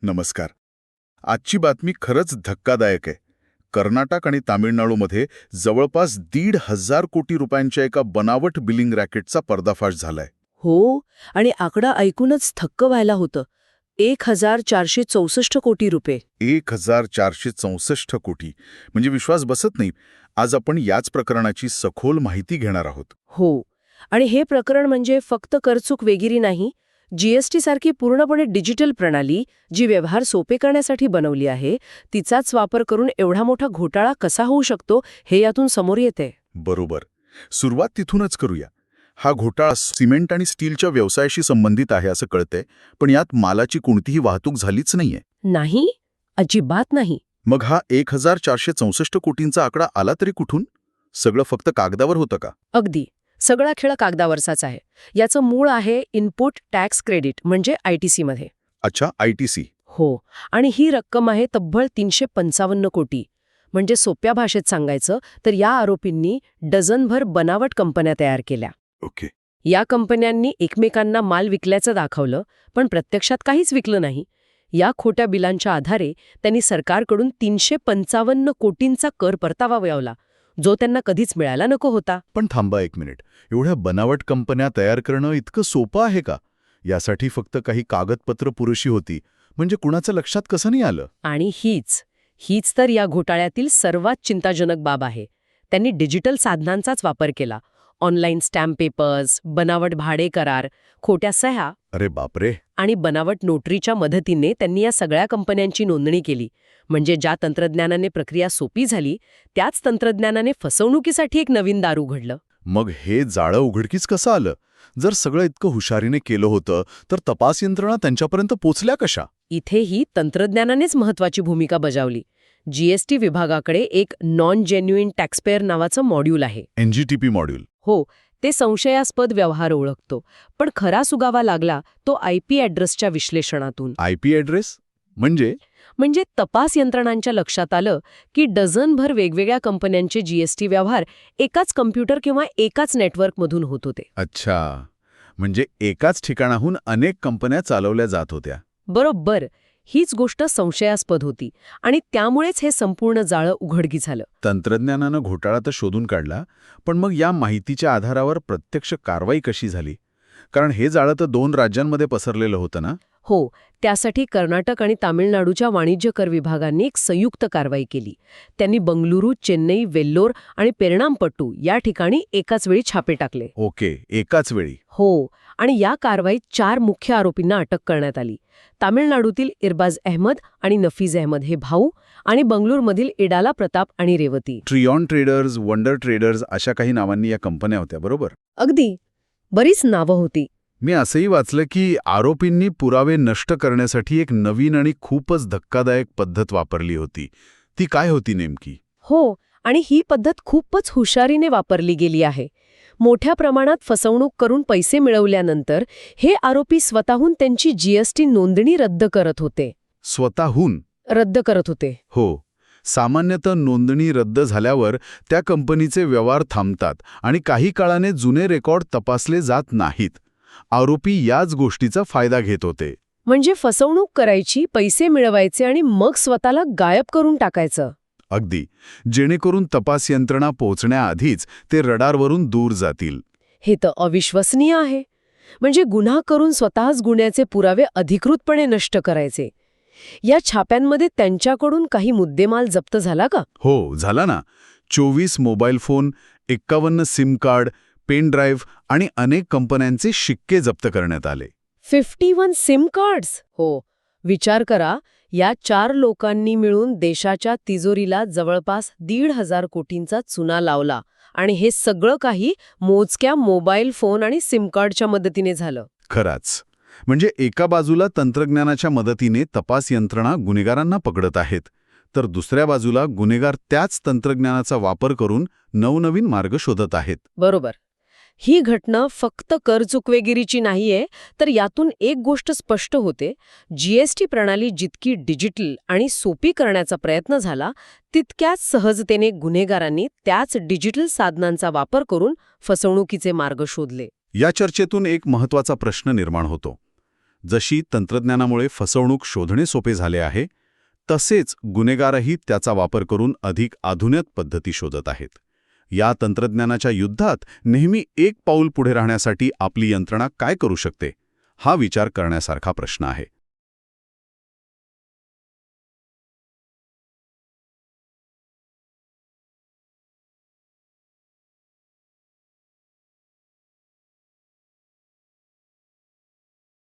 नमस्कार. आजची बातमी खरंच धक्कादायक आहे. कर्नाटक आणि तामिळनाडूमध्ये जवळपास 1,500 कोटी रुपयांच्या एका बनावट बिलिंग रॅकेटचा पर्दाफाश झालाय. हो, आणि आकडा ऐकूनच थक्क व्हायला होतं. 1,464 कोटी रुपये. 1,464 कोटी म्हणजे विश्वास बसत नाही. आज आपण याच प्रकरणाची सखोल माहिती घेणार आहोत. हो, आणि हे प्रकरण म्हणजे फक्त करचूक वेगिरी नाही. जीएसटी सारखी पूर्णपणे डिजिटल प्रणाली, जी व्यवहार सोपे करण्यासाठी बनवली आहे, तिचाच वापर करून एवढा मोठा घोटाळा कसा होऊ शकतो हे यातून समोर येते. बरोबर. सुरुवात तिथूनच करूया. हा घोटाळा सिमेंट आणि स्टीलच्या व्यवसायाशी संबंधित आहे असं कळतंय, पण यात मालाची कोणतीही वाहतूक झालीच नाहीये. नाही, अजिबात नाही. मग हा 1,464 कोटींचा आकडा आला तरी कुठून? सगळं फक्त कागदावर होतं का? अगदी. सगळा खेळ कागदावरचाच आहे. याचं मूळ आहे इनपुट टॅक्स क्रेडिट म्हणजे ITC मध्ये. अच्छा, ITC. हो, आणि ही रक्कम आहे तब्बल 355 कोटी. म्हणजे सोप्या भाषेत सांगायचं तर या आरोपींनी डझनभर बनावट कंपन्या तयार केल्या. ओके. या कंपन्यांनी एकमेकांना माल विकल्याचं दाखवलं, पण प्रत्यक्षात काहीच विकलं नाही. या खोट्या बिलांच्या आधारे त्यांनी सरकारकडून 355 कोटींचा कर परतावा मिळवला, जो त्यांना कधीच मिळायला नको होता. पण थांबा एक मिनिट. एवढ्या बनावट कंपन्या तयार करणं इतकं सोपं आहे का? यासाठी फक्त काही कागदपत्र पुरेशी होती, म्हणजे कुणाचं लक्षात कसं नाही आलं? आणि हीच तर या घोटाळ्यातील सर्वात चिंताजनक बाब आहे. त्यांनी डिजिटल साधनांचाच वापर केला. ऑनलाईन स्टॅम्प पेपर्स, बनावट भाडे करार, खोट्या सह्या अरे बापरे. आणि बनावट नोटरीच्या मदतीने त्यांनी या सगळ्या कंपन्यांची नोंदणी केली. म्हणजे ज्या तंत्रज्ञानाने प्रक्रिया सोपी झाली, त्याच तंत्रज्ञानाने फसवणुकीसाठी एक नवीन दार उघडलं. मग हे जाळं उघडकीस कसं आलं? जर सगळं इतकं हुशारीने केलं होतं, तर तपास यंत्रणा त्यांच्यापर्यंत पोचल्या कशा? इथेही तंत्रज्ञानानेच महत्वाची भूमिका बजावली. जीएसटी विभागाकडे एक नॉन जेन्युइन टॅक्सपेयर नावाचं मॉड्यूल आहे. NGTP module. हो, ते संशयास्पद व्यवहार ओळखतो. पण खरा सुगावा लागला तो IP ॲड्रेसच्या विश्लेषणातून. IP address? म्हणजे तपास यंत्रणांच्या लक्षात आलं की डझनभर वेगवेगळ्या कंपन्यांचे जीएसटी व्यवहार एकाच कम्प्युटर किंवा एकाच नेटवर्कमधून होत होते. अच्छा, म्हणजे एकाच ठिकाणाहून अनेक कंपन्या चालवल्या जात होत्या. बरोबर. हीच गोष्ट संशयास्पद होती आणि त्यामुळेच हे संपूर्ण जाळं उघडकीस झालं. तंत्रज्ञानानं घोटाळा तर शोधून काढला, पण मग या माहितीच्या आधारावर प्रत्यक्ष कारवाई कशी झाली? कारण हे जाळं तर 2 राज्यांमध्ये पसरलेलं होतं ना? हो, त्यासाठी कर्नाटक आणि तामिळनाडूच्या वाणिज्य कर विभागांनी एक संयुक्त कारवाई केली. त्यांनी बंगळुरू, चेन्नई, वेल्लोर आणि पेरणामपट्टू या ठिकाणी एकाच वेळी छापे टाकले. ओके, एकाच वेळी. हो, आणि या कारवाईत 4 मुख्य आरोपींना अटक करण्यात आली. तामिळनाडूतील इरबाज अहमद आणि नफीज अहमद हे भाऊ आणि बंगळुरूमधील इडाला प्रताप आणि रेवती. ट्रियॉन ट्रेडर्स, वंडर ट्रेडर्स अशा काही नावांनी या कंपन्या होत्या, बरोबर? अगदी. बरीच नावं होती. मी असंही वाचलं की आरोपींनी पुरावे नष्ट करण्यासाठी एक नवीन आणि खूपच धक्कादायक पद्धत वापरली होती. ती काय होती नेमकी? हो, आणि ही पद्धत खूपच हुशारीने वापरली गेली आहे. मोठ्या प्रमाणात फसवणूक करून पैसे मिळवल्यानंतर हे आरोपी स्वतःहून त्यांची जीएसटी नोंदणी रद्द करत होते. स्वतःहून? रद्द करत होते. हो. सामान्यतः नोंदणी रद्द झाल्यावर त्या कंपनीचे व्यवहार थांबतात आणि काही काळाने जुने रेकॉर्ड तपासले जात नाहीत. आरोपी याच गोष्टीचा फायदा घेत होते. म्हणजे फसवणूक करायची, पैसे मिळवायचे आणि मग स्वतःला गायब करून टाकायचं. अगदी. जेणेकरून तपास यंत्रणा पोहोचण्याआधीच ते रडारवरून दूर जातील. हे तर अविश्वसनीय आहे. म्हणजे गुन्हा करून स्वतःच गुन्ह्याचे पुरावे अधिकृतपणे नष्ट करायचे. या छाप्यांमध्ये त्यांच्याकडून काही मुद्देमाल जप्त झाला का? हो, झाला ना. 24 mobile phone, 51 SIM card, pen drive आणि अनेक कंपन्यांचे शिक्के जप्त करण्यात आले. 51 सिम कार्ड्स? हो. विचार करा, या 4 लोकांनी मिळून देशाच्या तिजोरीला जवळपास 1,500 कोटींचा चुना लावला आणि हे सगळं काही मोजक्या मोबाईल फोन आणि सिम कार्डच्या मदतीने झालं. खराच. म्हणजे एका बाजूला तंत्रज्ञानाच्या मदतीने तपास यंत्रणा गुन्हेगारांना पकडत आहेत, तर दुसऱ्या बाजूला गुन्हेगार त्याच तंत्रज्ञानाचा वापर करून नवनवीन मार्ग शोधत आहेत. बरोबर. ही घटना फक्त करचुकवेगिरीची नाहीये, तर यातून एक गोष्ट स्पष्ट होते. जीएसटी प्रणाली जितकी डिजिटल आणि सोपी करण्याचा प्रयत्न झाला, तितक्याच सहजतेने गुन्हेगारांनी त्याच डिजिटल साधनांचा वापर करून फसवणुकीचे मार्ग शोधले. या चर्चेतून एक महत्त्वाचा प्रश्न निर्माण होतो. जशी तंत्रज्ञानामुळे फसवणूक शोधणे सोपे झाले आहे, तसेच गुन्हेगारही त्याचा वापर करून अधिक आधुनिक पद्धती शोधत आहेत. या तंत्रज्ञानाच्या युद्धात नेहमी एक पाऊल पुढे राहण्यासाठी आपली यंत्रणा काय करू शकते, हा विचार करण्यासारखा प्रश्न आहे.